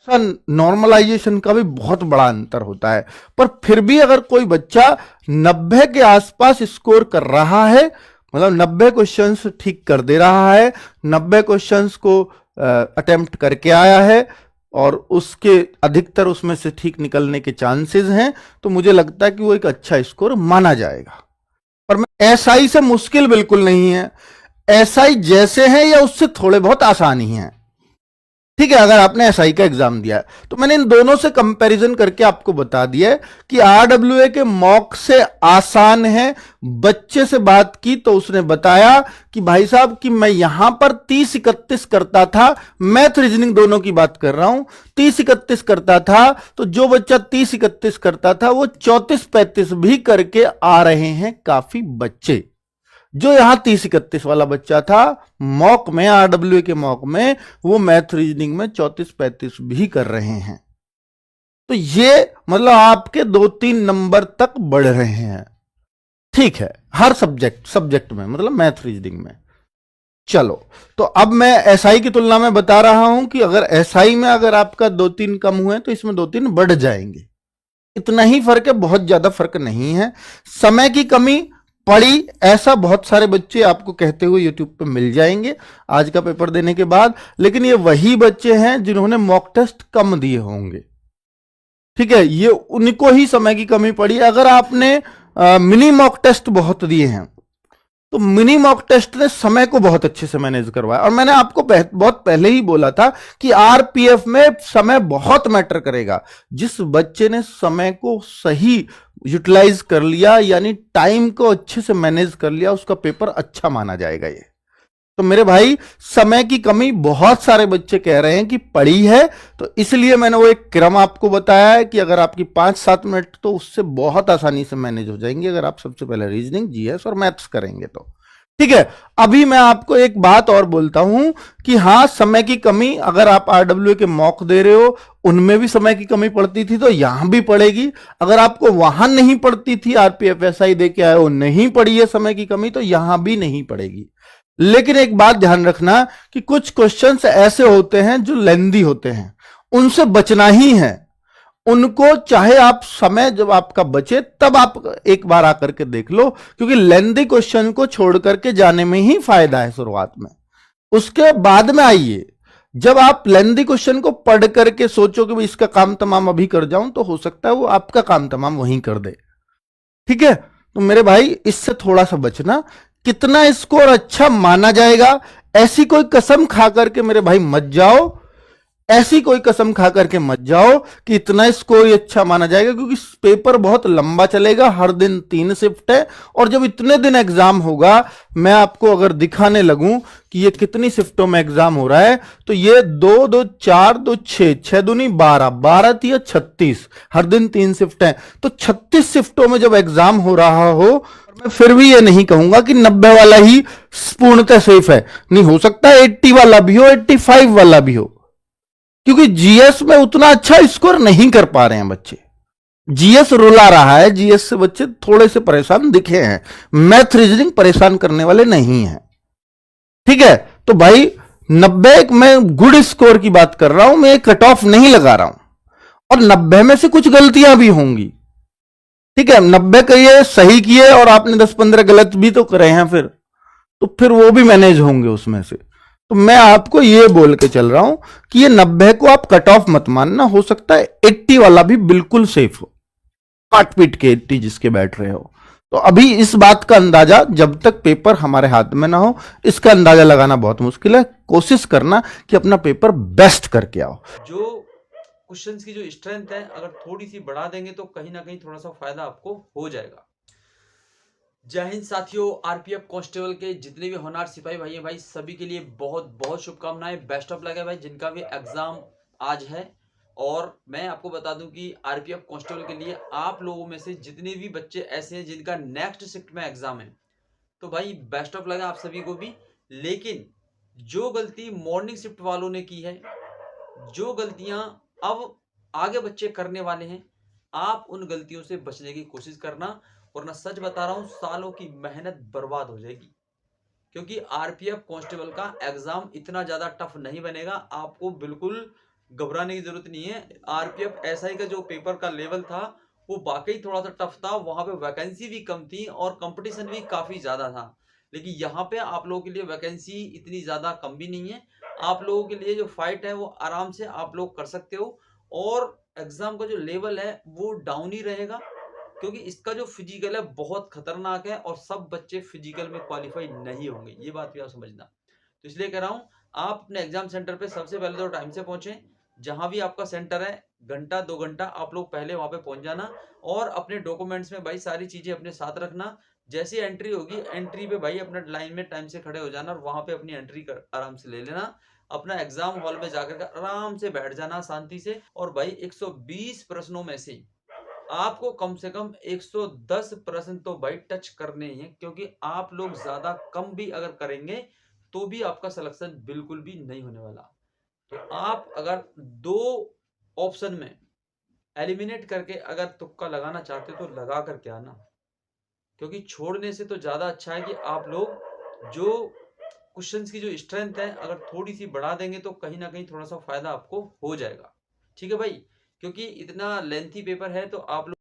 Normalisation का भी बहुत बड़ा अंतर होता है। पर फिर भी अगर कोई बच्चा 90 के आसपास स्कोर कर रहा है, मतलब 90 क्वेश्चंस ठीक कर दे रहा है, 90 क्वेश्चंस को अटेम्प्ट करके आया है और उसके अधिकतर उसमें से ठीक निकलने के चांसेस हैं, तो मुझे लगता है कि वो एक अच्छा स्कोर माना जाएगा। पर मैं एसआई से मुश्किल बिल्कुल नहीं है, एसआई जैसे हैं या उससे थोड़े बहुत आसान ही हैं। ठीक है, अगर आपने एसआई का एग्जाम दिया है तो मैंने इन दोनों से कंपैरिजन करके आपको बता दिया है कि आरडब्ल्यूए के मॉक से आसान है। बच्चे से बात की तो उसने बताया कि भाई साहब कि मैं यहां पर 30-31 करता था, मैथ रीजनिंग दोनों की बात कर रहा हूं, 30-31 करता था, तो जो बच्चा 30-31 करता था वो 34-35 भी करके आ रहे हैं काफी बच्चे। जो यहां 30-31 वाला बच्चा था मॉक में, आरडब्ल्यू के मॉक में, वो मैथ रीजनिंग में 34-35 भी कर रहे हैं। तो ये मतलब आपके 2-3 नंबर तक बढ़ रहे हैं। ठीक है, हर सब्जेक्ट में, मतलब मैथ रीजनिंग में। चलो, तो अब मैं एसआई की तुलना में बता रहा हूं कि अगर एसआई में अगर आपका 2-3 कम हुए तो इसमें 2-3 बढ़ जाएंगे। इतना ही फर्क है, बहुत ज्यादा फर्क नहीं है। समय की कमी पड़ी, ऐसा बहुत सारे बच्चे आपको कहते हुए यूट्यूब पे मिल जाएंगे आज का पेपर देने के बाद, लेकिन ये वही बच्चे हैं जिन्होंने मॉक टेस्ट कम दिए होंगे। ठीक है, ये उनको ही समय की कमी पड़ी। अगर आपने मिनी मॉक टेस्ट बहुत दिए हैं तो मिनी मॉक टेस्ट ने समय को बहुत अच्छे से मैनेज करवाया। और मैंने आपको बहुत पहले ही बोला था कि आरपीएफ में समय बहुत मैटर करेगा। जिस बच्चे ने समय को सही यूटिलाइज कर लिया, यानी टाइम को अच्छे से मैनेज कर लिया, उसका पेपर अच्छा माना जाएगा। ये तो मेरे भाई, समय की कमी बहुत सारे बच्चे कह रहे हैं कि पड़ी है, तो इसलिए मैंने वो एक क्रम आपको बताया है कि अगर आपकी 5-7 मिनट तो उससे बहुत आसानी से मैनेज हो जाएंगे अगर आप सबसे पहले रीजनिंग, जीएस और मैथ्स करेंगे तो। ठीक है, अभी मैं आपको एक बात और बोलता हूं कि हां, समय की कमी अगर आप आरडब्ल्यू के मॉक दे रहे हो उनमें भी समय की कमी पड़ती थी तो यहां भी पड़ेगी। अगर आपको वहां नहीं पड़ती थी, आरपीएफ एसआई दे के आए हो, नहीं पड़ी है समय की कमी, तो यहां भी नहीं पड़ेगी। लेकिन एक बात ध्यान रखना कि कुछ क्वेश्चंस ऐसे होते हैं जो लेंदी होते हैं, उनसे बचना ही है। उनको चाहे आप समय जब आपका बचे तब आप एक बार आकर के देख लो, क्योंकि लेंदी क्वेश्चन को छोड़ करके जाने में ही फायदा है शुरुआत में। उसके बाद में आइए, जब आप लेंदी क्वेश्चन को पढ़ करके सोचो कि इसका काम तमाम अभी कर जाऊं, तो हो सकता है वो आपका काम तमाम वहीं कर दे। ठीक है, तो मेरे भाई इससे थोड़ा सा बचना। कितना स्कोर अच्छा माना जाएगा, ऐसी कोई कसम खा करके मेरे भाई मत जाओ, ऐसी कोई कसम खा करके मत जाओ कि इतना स्कोर अच्छा माना जाएगा, क्योंकि पेपर बहुत लंबा चलेगा। हर दिन 3 शिफ्ट है, और जब इतने दिन एग्जाम होगा, मैं आपको अगर दिखाने लगूं कि ये कितनी शिफ्टों में एग्जाम हो रहा है, तो ये 2-2 4-2 6 6 दूनी 12 12 3 36, हर दिन 3 शिफ्ट है, तो 36 शिफ्टों में जब एग्जाम हो रहा हो, मैं फिर भी ये नहीं कहूंगा कि 90 वाला ही पूर्णतः सेफ है। नहीं, हो सकता है 80 वाला भी हो, 85 वाला भी हो, क्योंकि जीएस में उतना अच्छा स्कोर नहीं कर पा रहे हैं बच्चे। जीएस रुला रहा है, जीएस से बच्चे थोड़े से परेशान दिखे हैं, मैथ रीजनिंग परेशान करने वाले नहीं है। ठीक है, तो भाई 90 में गुड स्कोर की बात कर रहा हूं, मैं कट ऑफ नहीं लगा रहा हूं, और 90 में से कुछ गलतियां भी होंगी। ठीक है, 90 का ये सही किए और आपने 10-15 गलत भी तो करे हैं, फिर वो भी मैनेज होंगे उसमें से। तो मैं आपको ये बोल के चल रहा हूं कि ये 90 को आप कट ऑफ मत मानना, हो सकता है 80 वाला भी बिल्कुल सेफ हो, काट पीट के 80 जिसके बैठ रहे हो। तो अभी इस बात का अंदाजा, जब तक पेपर हमारे हाथ में ना हो, इसका अंदाजा लगाना बहुत मुश्किल है। कोशिश करना कि अपना पेपर बेस्ट करके आओ। जो क्वेश्चंस की जो स्ट्रेंथ है अगर थोड़ी सी बढ़ा देंगे तो कहीं ना कहीं थोड़ा सा फायदा आपको हो जाएगा। जय हिंद साथियों, आरपीएफ कांस्टेबल के जितने भी होनहार सिपाही भाई हैं भाई, सभी के लिए बहुत बहुत शुभकामनाएं, बेस्ट ऑफ लक है भाई जिनका भी एग्जाम आज है। और मैं आपको बता दूं कि आरपीएफ कांस्टेबल के लिए आप लोगों में से जितने भी बच्चे ऐसे हैं जिनका नेक्स्ट शिफ्ट में एग्जाम है, तो भाई बेस्ट ऑफ लक है आप सभी को भी। लेकिन जो गलती मॉर्निंग शिफ्ट वालों ने की है, जो गलतियां अब आगे बच्चे करने वाले हैं, आप उन गलतियों से बचने की कोशिश करना, वरना सच बता रहा हूं सालों की मेहनत बर्बाद हो जाएगी। क्योंकि आरपीएफ कांस्टेबल का एग्जाम इतना ज्यादा टफ नहीं बनेगा, आपको बिल्कुल घबराने की जरूरत नहीं है। आरपीएफ एसआई का जो पेपर का लेवल था वो वाकई थोड़ा सा टफ था, वहां पे वैकेंसी भी कम थी और कंपटीशन भी काफी ज्यादा था। लेकिन यहाँ पे आप लोगों के लिए वैकेंसी इतनी ज्यादा कम भी नहीं है। आप लोगों के लिए जो फाइट है वो आराम से आप लोग कर सकते हो, और एग्जाम का जो लेवल है वो डाउन ही रहेगा, क्योंकि इसका जो फिजिकल है बहुत खतरनाक है और सब बच्चे फिजिकल में क्वालिफाई नहीं होंगे, ये बात भी आप समझना। तो इसलिए कह रहा हूँ, आप अपने एग्जाम सेंटर पे सबसे पहले तो टाइम से पहुंचे। जहां भी आपका सेंटर है, घंटा 2 घंटा आप लोग पहले वहां पे पहुंच जाना, और अपने डॉक्यूमेंट्स में भाई सारी चीजें अपने साथ रखना। जैसी एंट्री होगी, एंट्री पे भाई अपना लाइन में टाइम से खड़े हो जाना और वहां पे अपनी एंट्री कर आराम से ले लेना। अपना एग्जाम हॉल में जाकर के आराम से बैठ जाना शांति से, और भाई 120 प्रश्नों में से आपको कम से कम 110 प्रश्न तो भाई टच करने ही हैं, क्योंकि आप लोग ज्यादा कम भी अगर करेंगे तो भी आपका सिलेक्शन बिल्कुल भी नहीं होने वाला। तो आप अगर दो ऑप्शन में एलिमिनेट करके अगर तुक्का लगाना चाहते हो तो लगा करके आना, क्योंकि छोड़ने से तो ज्यादा अच्छा है कि आप लोग जो क्वेश्चंस की जो स्ट्रेंथ है अगर थोड़ी सी बढ़ा देंगे तो कहीं ना कहीं थोड़ा सा फायदा आपको हो जाएगा। ठीक है भाई, क्योंकि इतना लेंथी पेपर है तो आप लोग